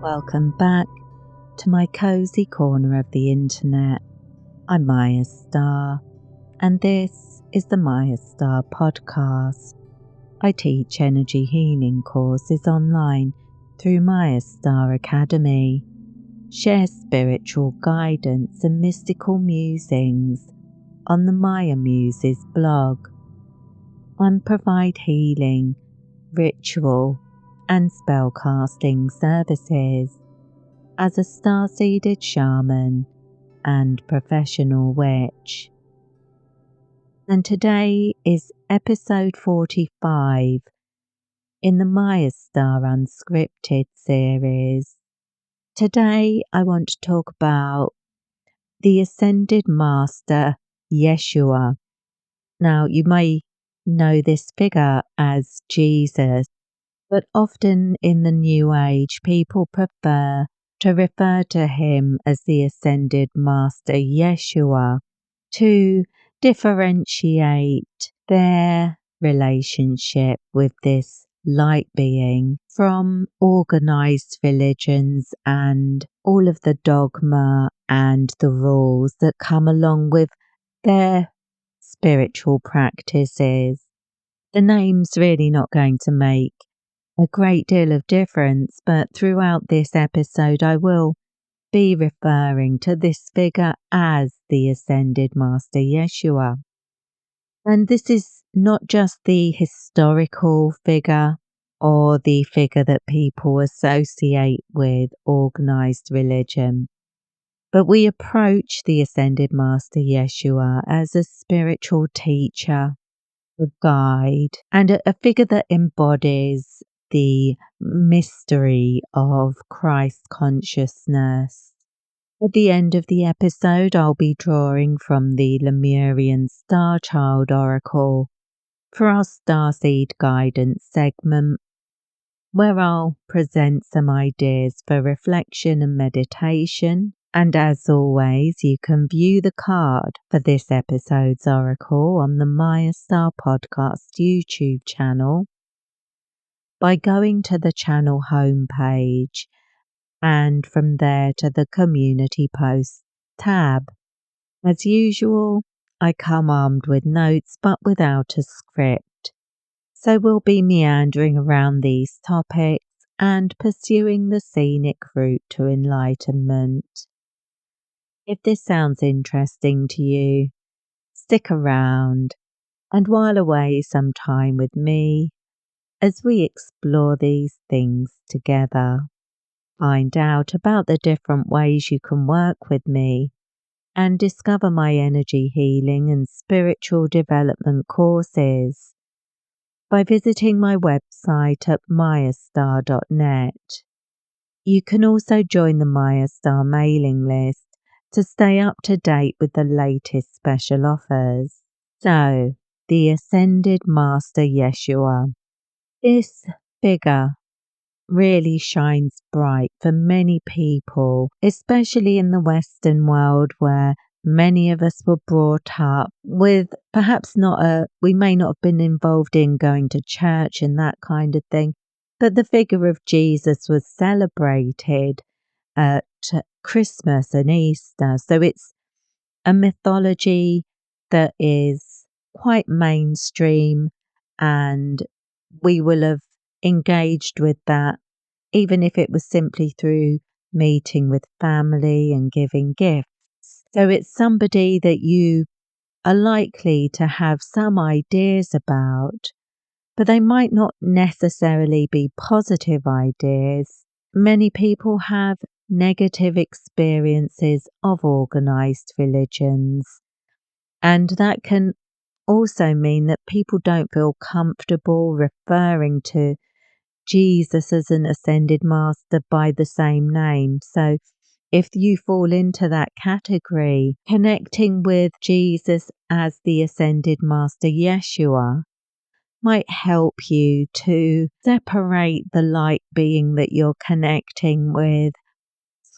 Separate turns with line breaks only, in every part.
Welcome back to my cozy corner of the internet. I'm Mayastar, and this is the Mayastar Podcast. I teach energy healing courses online through Mayastar Academy, share spiritual guidance and mystical musings on the Maya Muses blog, and provide healing, ritual and spellcasting services as a star-seeded shaman and professional witch. And today is episode 45 in the Mayastar Unscripted series. Today I want to talk about the Ascended Master Jeshua. Now you may know this figure as Jesus, but often in the New Age people prefer to refer to him as the Ascended Master Jeshua to differentiate their relationship with this light being from organized religions and all of the dogma and the rules that come along with their spiritual practices. The name's really not going to make a great deal of difference, but throughout this episode I will be referring to this figure as the Ascended Master Jeshua. And this is not just the historical figure or the figure that people associate with organized religion, but we approach the Ascended Master Jeshua as a spiritual teacher, a guide, and a figure that embodies the mystery of Christ consciousness. At the end of the episode, I'll be drawing from the Lemurian Star Child Oracle for our Starseed Guidance segment, where I'll present some ideas for reflection and meditation. And as always, you can view the card for this episode's oracle on the Mayastar Podcast YouTube channel by going to the channel homepage and from there to the Community Posts tab. As usual, I come armed with notes but without a script, so we'll be meandering around these topics and pursuing the scenic route to enlightenment. If this sounds interesting to you, stick around and while away some time with me as we explore these things together. Find out about the different ways you can work with me and discover my energy healing and spiritual development courses by visiting my website at mayastar.net. You can also join the Mayastar mailing list to stay up to date with the latest special offers. So, the Ascended Master Jeshua. This figure really shines bright for many people, especially in the Western world where many of us were brought up with perhaps we may not have been involved in going to church and that kind of thing, but the figure of Jesus was celebrated at Christmas and Easter. So it's a mythology that is quite mainstream, and we will have engaged with that even if it was simply through meeting with family and giving gifts. So it's somebody that you are likely to have some ideas about, but they might not necessarily be positive ideas. Many people have negative experiences of organized religions, and that can also mean that people don't feel comfortable referring to Jesus as an ascended master by the same name. So if you fall into that category, connecting with Jesus as the ascended master Jeshua might help you to separate the light being that you're connecting with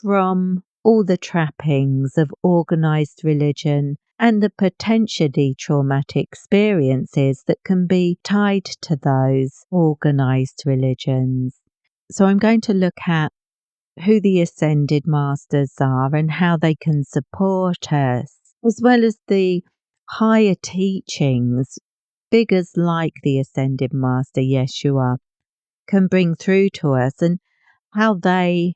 from all the trappings of organized religion and the potentially traumatic experiences that can be tied to those organized religions. So I'm going to look at who the Ascended Masters are and how they can support us, as well as the higher teachings figures like the Ascended Master Jeshua can bring through to us, and how they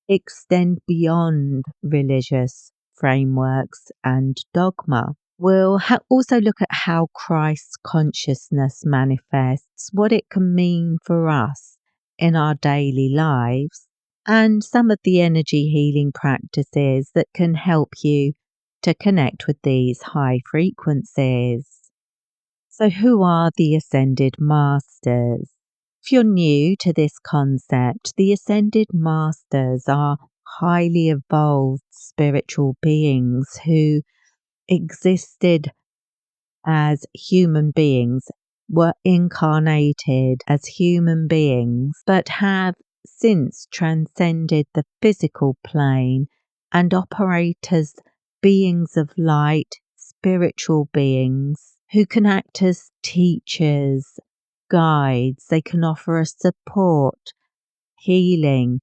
extend beyond religious frameworks and dogma. We'll also look at how Christ's consciousness manifests, what it can mean for us in our daily lives, and some of the energy healing practices that can help you to connect with these high frequencies. So, who are the Ascended Masters? If you're new to this concept, the Ascended Masters are highly evolved spiritual beings who existed as human beings, were incarnated as human beings, but have since transcended the physical plane and operate as beings of light, spiritual beings who can act as teachers, guides. They can offer us support, healing,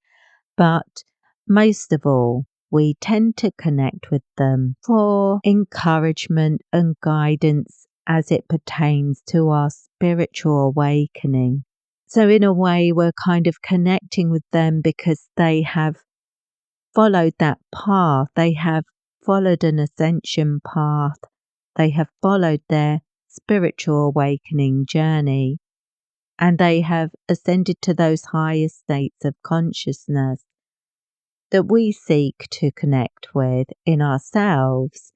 but most of all, we tend to connect with them for encouragement and guidance as it pertains to our spiritual awakening. So in a way, we're kind of connecting with them because they have followed that path. They have followed an ascension path. They have followed their spiritual awakening journey, and they have ascended to those higher states of consciousness that we seek to connect with in ourselves.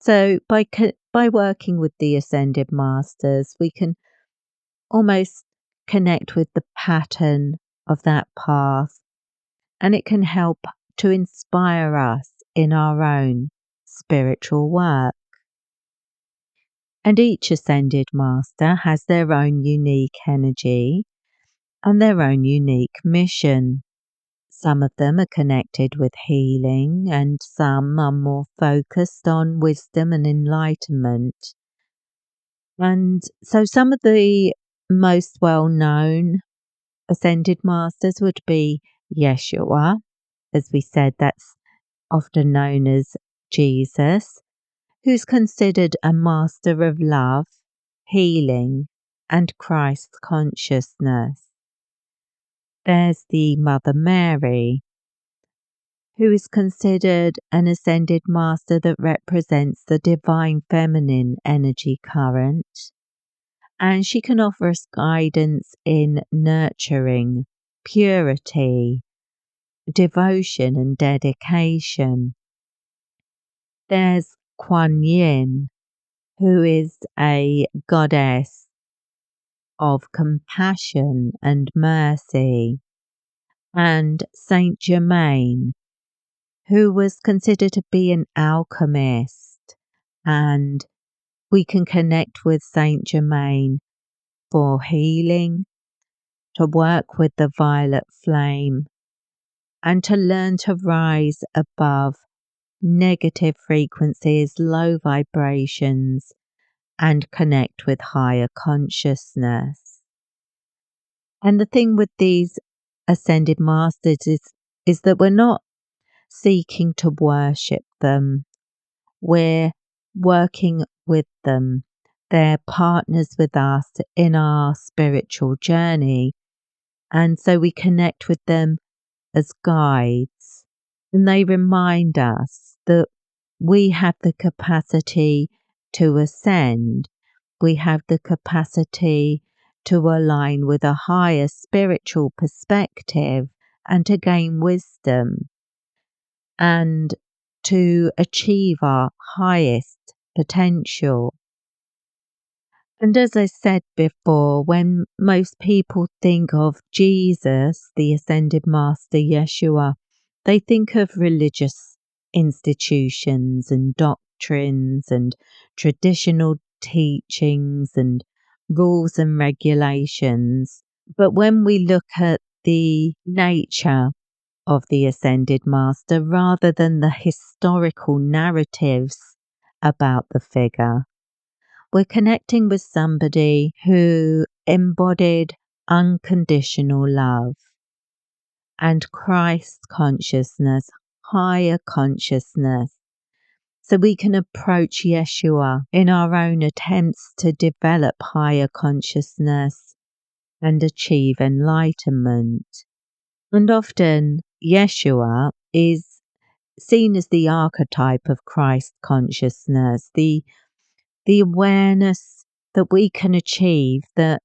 So by working with the Ascended Masters, we can almost connect with the pattern of that path, and it can help to inspire us in our own spiritual work. And each Ascended Master has their own unique energy and their own unique mission. Some of them are connected with healing, and some are more focused on wisdom and enlightenment. And so some of the most well-known Ascended Masters would be Jeshua. As we said, that's often known as Jesus, who's considered a master of love, healing, and Christ consciousness. There's the Mother Mary, who is considered an Ascended Master that represents the divine feminine energy current, and she can offer us guidance in nurturing, purity, devotion and dedication. There's Kuan Yin, who is a goddess of compassion and mercy, and Saint Germain, who was considered to be an alchemist, and we can connect with Saint Germain for healing, to work with the violet flame, and to learn to rise above negative frequencies, low vibrations, and connect with higher consciousness. And the thing with these Ascended Masters is that we're not seeking to worship them. We're working with them. They're partners with us in our spiritual journey. And so we connect with them as guides. And they remind us that we have the capacity to ascend. We have the capacity to align with a higher spiritual perspective and to gain wisdom and to achieve our highest potential. And as I said before, when most people think of Jesus, the Ascended Master Jeshua, they think of religious institutions and doctrines and traditional teachings and rules and regulations. But when we look at the nature of the Ascended Master rather than the historical narratives about the figure, we're connecting with somebody who embodied unconditional love and Christ consciousness, higher consciousness, so we can approach Jeshua in our own attempts to develop higher consciousness and achieve enlightenment. And often Jeshua is seen as the archetype of Christ consciousness, the awareness that we can achieve that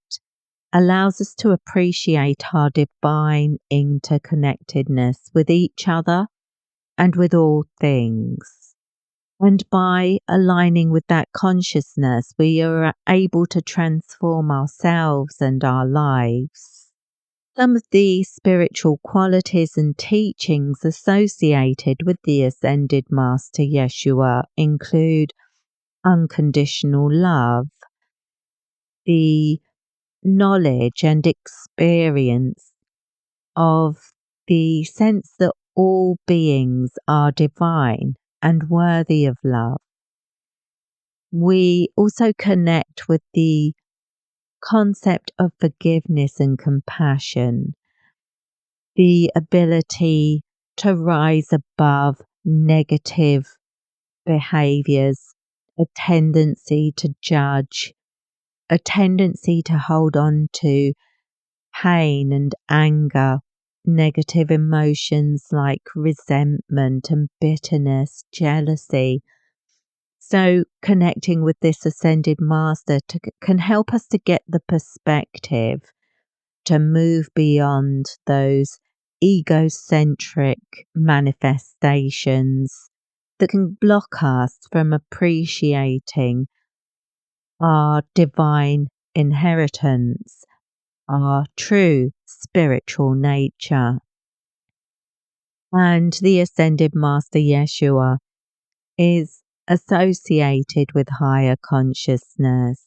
allows us to appreciate our divine interconnectedness with each other and with all things. And by aligning with that consciousness, we are able to transform ourselves and our lives. Some of the spiritual qualities and teachings associated with the Ascended Master Jeshua include unconditional love, the knowledge and experience of the sense that all beings are divine and worthy of love. We also connect with the concept of forgiveness and compassion, the ability to rise above negative behaviors, a tendency to judge, a tendency to hold on to pain and anger, negative emotions like resentment and bitterness, jealousy. So connecting with this Ascended Master can help us to get the perspective to move beyond those egocentric manifestations that can block us from appreciating our divine inheritance, our true spiritual nature. And the Ascended Master Jeshua is associated with higher consciousness,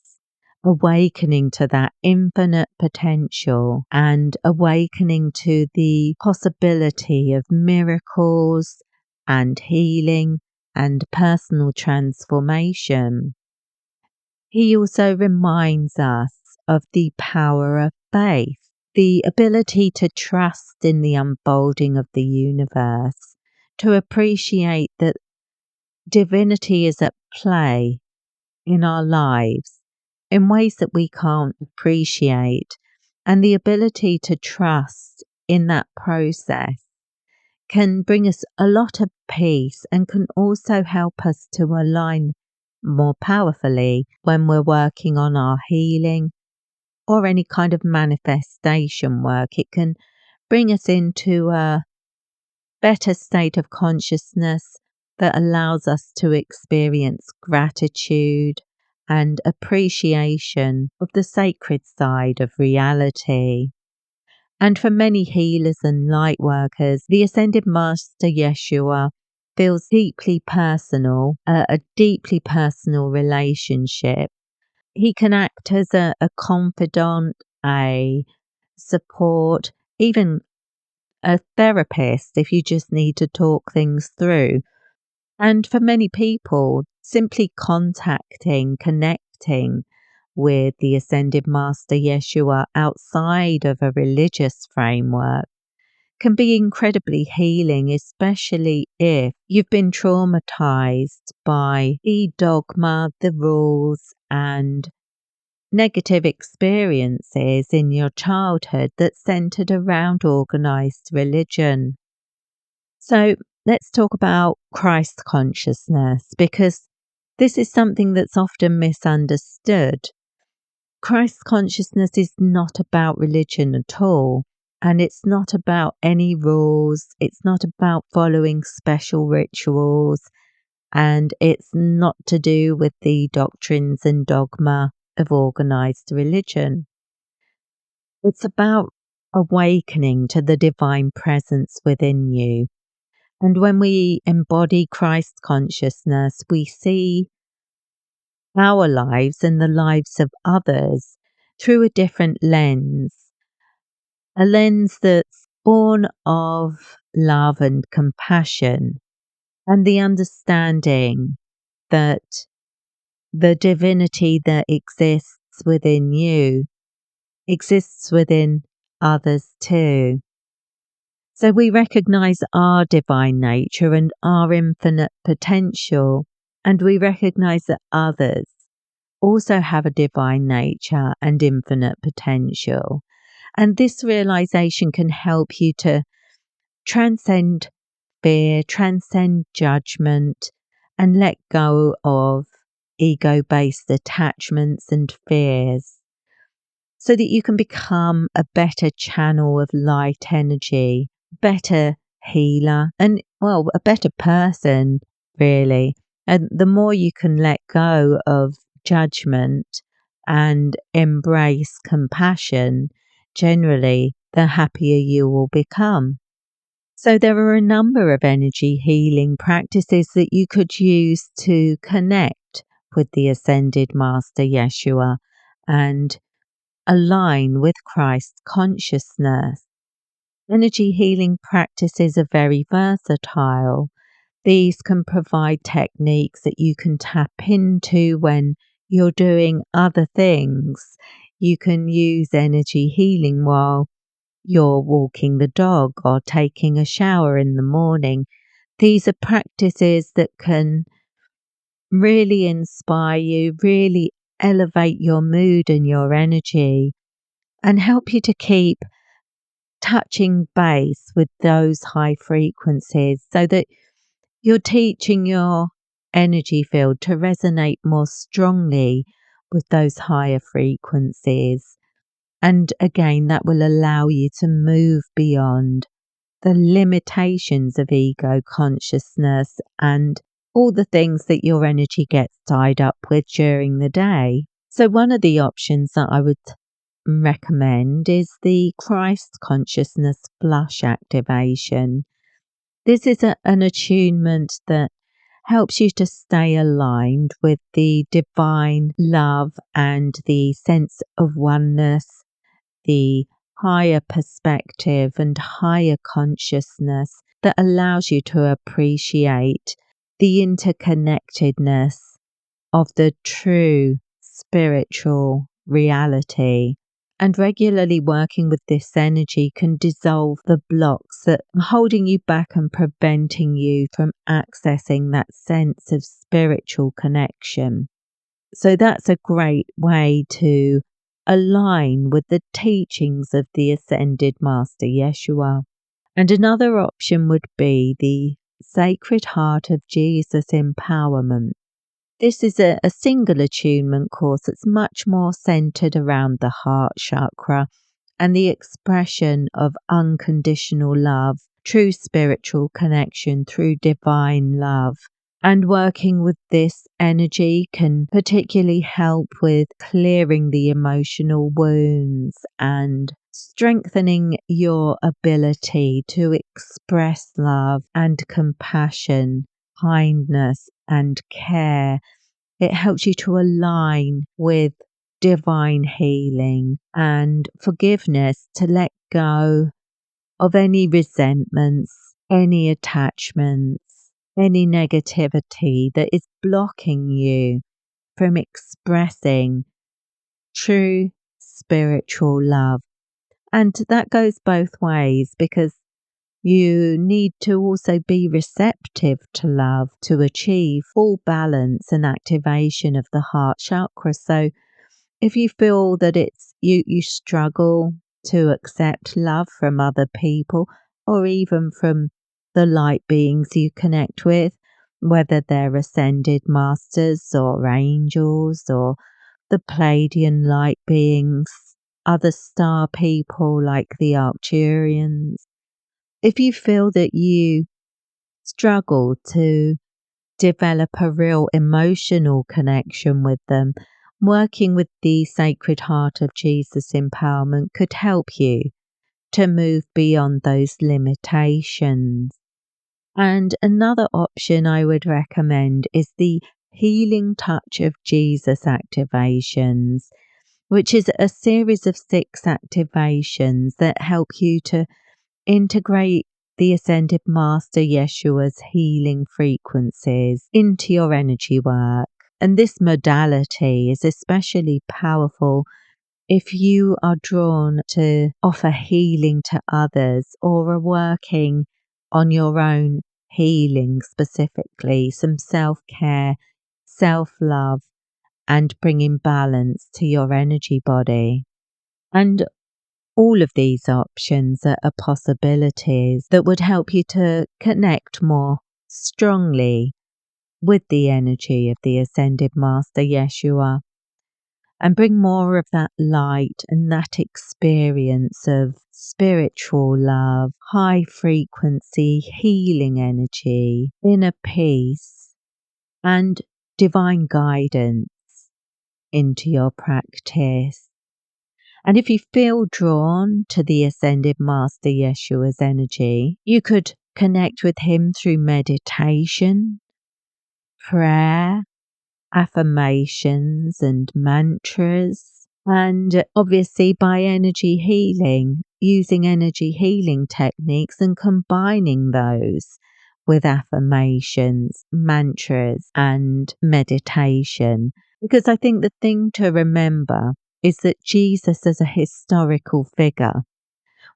awakening to that infinite potential and awakening to the possibility of miracles and healing and personal transformation. He also reminds us of the power of faith, the ability to trust in the unfolding of the universe, to appreciate that divinity is at play in our lives in ways that we can't appreciate, and the ability to trust in that process can bring us a lot of peace and can also help us to align more powerfully when we're working on our healing or any kind of manifestation work. It can bring us into a better state of consciousness that allows us to experience gratitude and appreciation of the sacred side of reality. And for many healers and light workers, the Ascended Master Jeshua feels deeply personal, a deeply personal relationship. He can act as a confidant, a support, even a therapist if you just need to talk things through. And for many people, simply contacting, connecting with the Ascended Master Jeshua outside of a religious framework can be incredibly healing, especially if you've been traumatized by the dogma, the rules, and negative experiences in your childhood that centered around organized religion. So let's talk about Christ consciousness, because this is something that's often misunderstood. Christ consciousness is not about religion at all, and it's not about any rules, it's not about following special rituals, and it's not to do with the doctrines and dogma of organized religion. It's about awakening to the divine presence within you. And when we embody Christ consciousness, we see our lives and the lives of others through a different lens, a lens that's born of love and compassion, and the understanding that the divinity that exists within you exists within others too. So we recognize our divine nature and our infinite potential, and we recognize that others also have a divine nature and infinite potential. And this realization can help you to transcend fear, transcend judgment, and let go of ego-based attachments and fears, so that you can become a better channel of light energy, better healer, and, well, a better person, really. And the more you can let go of judgment and embrace compassion, generally, the happier you will become. So there are a number of energy healing practices that you could use to connect with the Ascended Master Jeshua and align with Christ's consciousness. Energy healing practices are very versatile. These can provide techniques that you can tap into when you're doing other things. You can use energy healing while you're walking the dog or taking a shower in the morning. These are practices that can really inspire you, really elevate your mood and your energy, and help you to keep touching base with those high frequencies, so that you're teaching your energy field to resonate more strongly with those higher frequencies. And again, that will allow you to move beyond the limitations of ego consciousness and all the things that your energy gets tied up with during the day. So one of the options that I would recommend is the Christ consciousness flush activation. This is an attunement that helps you to stay aligned with the divine love and the sense of oneness, the higher perspective and higher consciousness that allows you to appreciate the interconnectedness of the true spiritual reality. And regularly working with this energy can dissolve the blocks that are holding you back and preventing you from accessing that sense of spiritual connection. So that's a great way to align with the teachings of the Ascended Master Jeshua. And another option would be the Sacred Heart of Jesus Empowerment. This is a single attunement course that's much more centered around the heart chakra and the expression of unconditional love, true spiritual connection through divine love. And working with this energy can particularly help with clearing the emotional wounds and strengthening your ability to express love and compassion, kindness and care. It helps you to align with divine healing and forgiveness, to let go of any resentments, any attachments, any negativity that is blocking you from expressing true spiritual love. And that goes both ways, because you need to also be receptive to love to achieve full balance and activation of the heart chakra. So if you feel that you struggle to accept love from other people, or even from the light beings you connect with, whether they're ascended masters or angels or the Pleiadian light beings, other star people like the Arcturians, if you feel that you struggle to develop a real emotional connection with them, working with the Sacred Heart of Jesus Empowerment could help you to move beyond those limitations. And another option I would recommend is the Healing Touch of Jesus activations, which is a series of 6 activations that help you to integrate the Ascended Master Jeshua's healing frequencies into your energy work. And this modality is especially powerful if you are drawn to offer healing to others or are working on your own healing specifically, some self-care, self-love, and bringing balance to your energy body. And all of these options are possibilities that would help you to connect more strongly with the energy of the Ascended Master Jeshua and bring more of that light and that experience of spiritual love, high frequency healing energy, inner peace, and divine guidance into your practice. And if you feel drawn to the Ascended Master Jeshua's energy, you could connect with him through meditation, prayer, affirmations and mantras, and obviously by energy healing, using energy healing techniques and combining those with affirmations, mantras and meditation. Because I think the thing to remember is that Jesus as a historical figure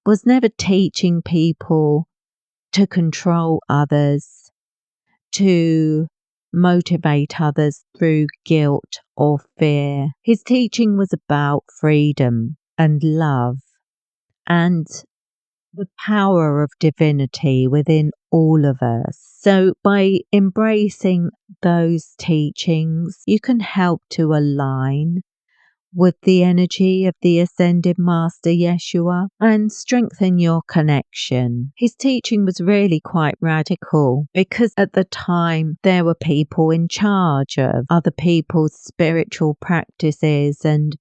was never teaching people to control others, to motivate others through guilt or fear. His teaching was about freedom and love and the power of divinity within all of us. So by embracing those teachings, you can help to align with the energy of the Ascended Master Jeshua and strengthen your connection. His teaching was really quite radical because at the time there were people in charge of other people's spiritual practices and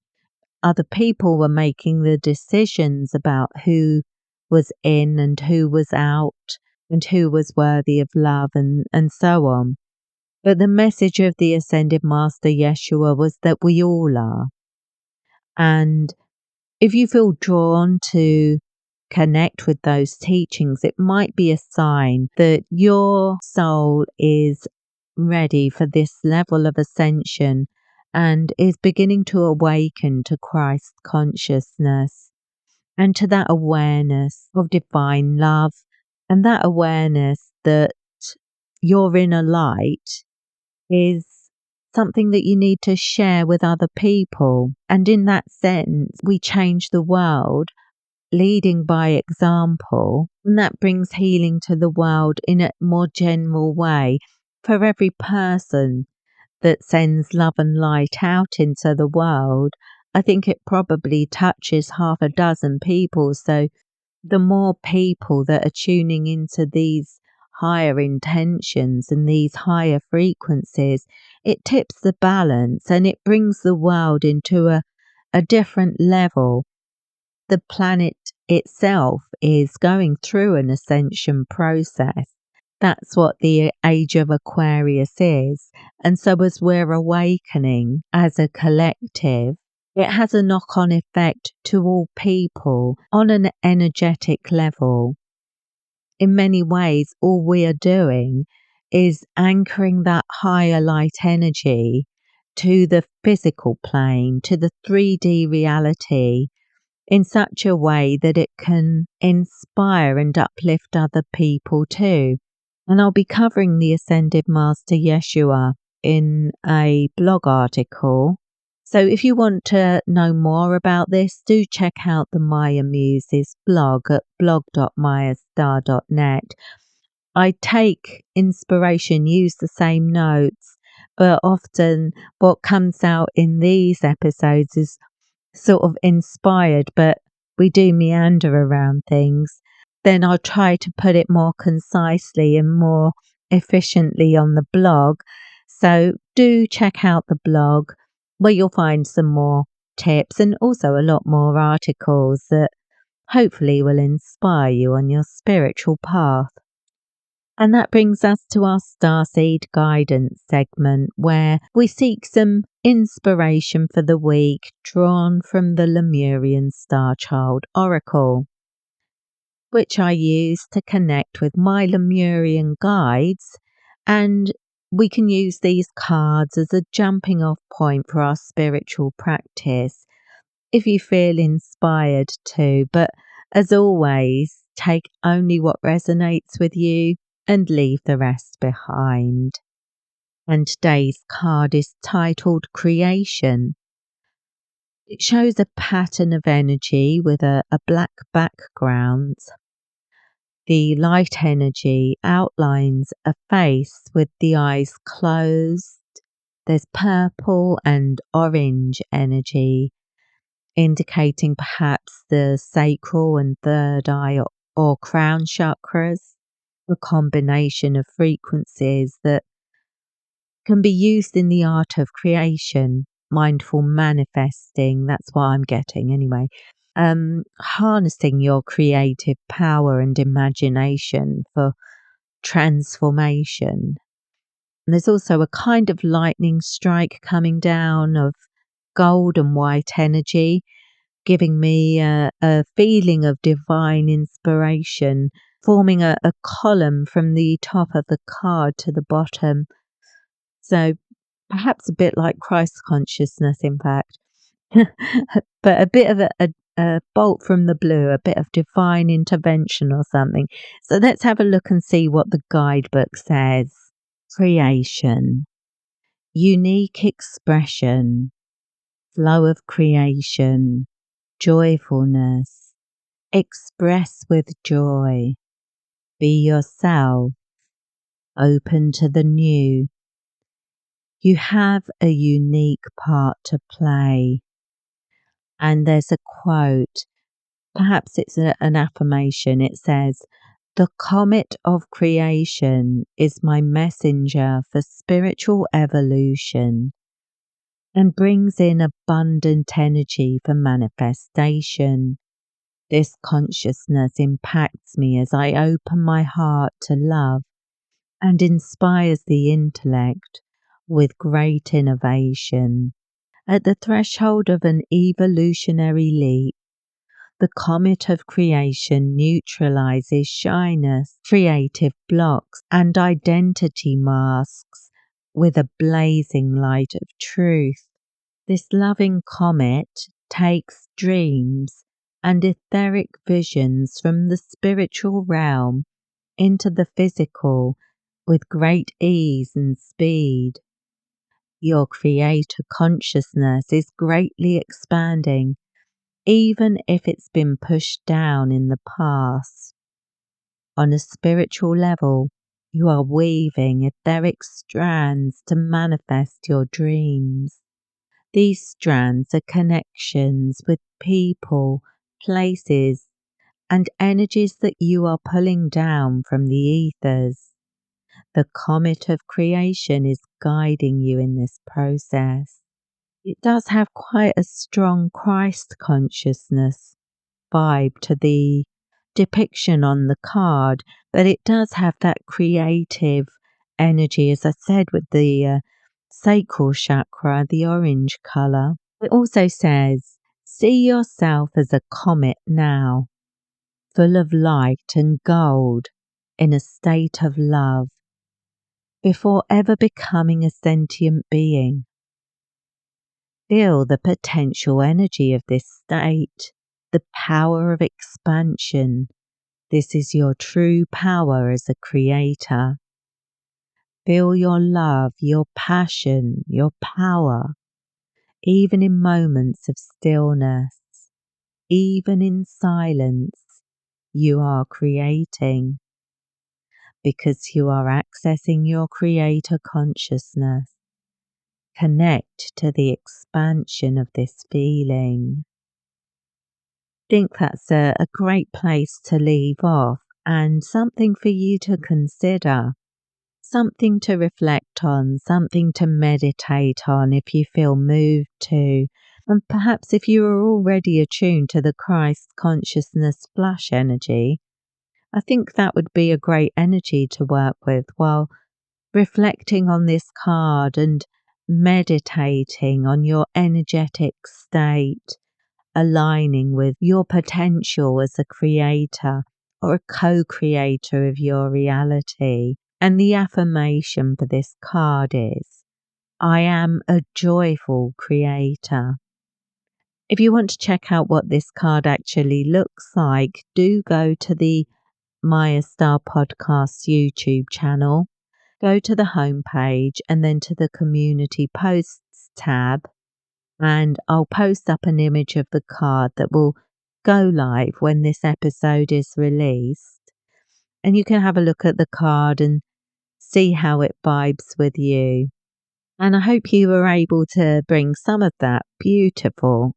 other people were making the decisions about who was in and who was out and who was worthy of love and so on. But the message of the Ascended Master Jeshua was that we all are. And if you feel drawn to connect with those teachings, it might be a sign that your soul is ready for this level of ascension and is beginning to awaken to Christ consciousness and to that awareness of divine love and that awareness that your inner light is something that you need to share with other people. And in that sense, we change the world, leading by example, and that brings healing to the world in a more general way. For every person that sends love and light out into the world, I think it probably touches half a dozen people. So the more people that are tuning into these higher intentions and these higher frequencies, it tips the balance and it brings the world into a different level. The planet itself is going through an ascension process. That's what the age of Aquarius is. And so as we're awakening as a collective, it has a knock-on effect to all people on an energetic level. In many ways, all we are doing is anchoring that higher light energy to the physical plane, to the 3D reality, in such a way that it can inspire and uplift other people too. And I'll be covering the Ascended Master Jeshua in a blog article. So if you want to know more about this, do check out the Maya Muses blog at blog.mayastar.net. I take inspiration, use the same notes, but often what comes out in these episodes is sort of inspired, but we do meander around things. Then I'll try to put it more concisely and more efficiently on the blog. So do check out the blog where you'll find some more tips and also a lot more articles that hopefully will inspire you on your spiritual path. And that brings us to our Starseed Guidance segment, where we seek some inspiration for the week drawn from the Lemurian Star Child Oracle, which I use to connect with my Lemurian guides. And we can use these cards as a jumping off point for our spiritual practice. if you feel inspired to. But as always, take only what resonates with you and leave the rest behind. And today's card is titled Creation. It shows a pattern of energy with a black background. The light energy outlines a face with the eyes closed. There's purple and orange energy, indicating perhaps the sacral and third eye or crown chakras, a combination of frequencies that can be used in the art of creation, mindful manifesting. That's what I'm getting anyway. Harnessing your creative power and imagination for transformation. And there's also a kind of lightning strike coming down of gold and white energy, giving me a feeling of divine inspiration, forming a column from the top of the card to the bottom. So perhaps a bit like Christ consciousness, in fact. But a bit of a bolt from the blue, a bit of divine intervention or something. So let's have a look and see what the guidebook says. Creation, unique expression, flow of creation, joyfulness, express with joy, be yourself, open to the new. You have a unique part to play. And there's a quote, perhaps it's an affirmation. It says, "The comet of creation is my messenger for spiritual evolution and brings in abundant energy for manifestation. This consciousness impacts me as I open my heart to love and inspires the intellect with great innovation. At the threshold of an evolutionary leap, the comet of creation neutralizes shyness, creative blocks, and identity masks with a blazing light of truth. This loving comet takes dreams and etheric visions from the spiritual realm into the physical with great ease and speed. Your creator consciousness is greatly expanding, even if it's been pushed down in the past. On a spiritual level, you are weaving etheric strands to manifest your dreams. These strands are connections with people, places, and energies that you are pulling down from the ethers. The comet of creation is guiding you in this process. It does have quite a strong Christ consciousness vibe to the depiction on the card, but it does have that creative energy, as I said, with the sacral chakra, the orange colour. It also says, see yourself as a comet now, full of light and gold, in a state of love, before ever becoming a sentient being. Feel the potential energy of this state, the power of expansion. This is your true power as a creator. Feel your love, your passion, your power, even in moments of stillness, even in silence. You are creating because you are accessing your creator consciousness. Connect to the expansion of this feeling. I think that's a great place to leave off and something for you to consider, something to reflect on, something to meditate on if you feel moved to. And perhaps if you are already attuned to the Christ consciousness flash energy, I think that would be a great energy to work with while reflecting on this card and meditating on your energetic state, aligning with your potential as a creator or a co-creator of your reality. And the affirmation for this card is, I am a joyful creator. If you want to check out what this card actually looks like, do go to the Mayastar Podcast YouTube channel. Go to the homepage and then to the community posts tab, and I'll post up an image of the card that will go live when this episode is released. And you can have a look at the card and see how it vibes with you. And I hope you were able to bring some of that beautiful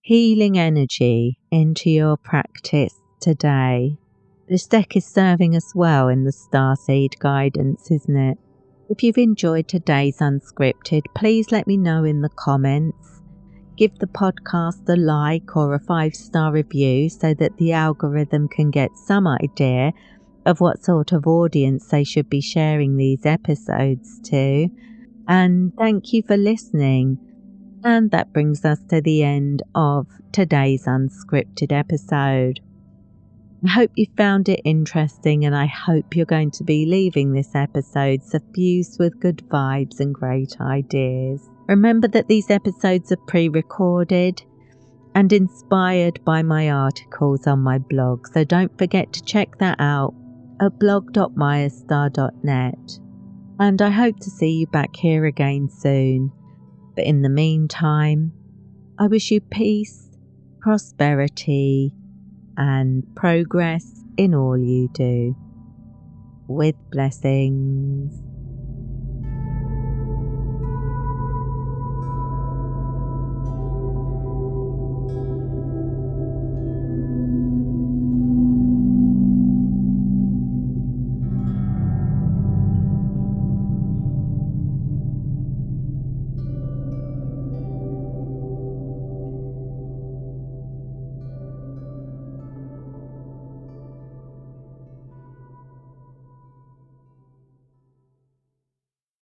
healing energy into your practice today. This deck is serving us well in the starseed guidance, isn't it? If you've enjoyed today's Unscripted, please let me know in the comments. Give the podcast a like or a 5-star review so that the algorithm can get some idea of what sort of audience they should be sharing these episodes to. And thank you for listening. And that brings us to the end of today's Unscripted episode. I hope you found it interesting, and I hope you're going to be leaving this episode suffused with good vibes and great ideas. Remember that these episodes are pre-recorded and inspired by my articles on my blog, so don't forget to check that out at blog.mayastar.net. And I hope to see you back here again soon. But in the meantime, I wish you peace, prosperity, and progress in all you do. With blessings.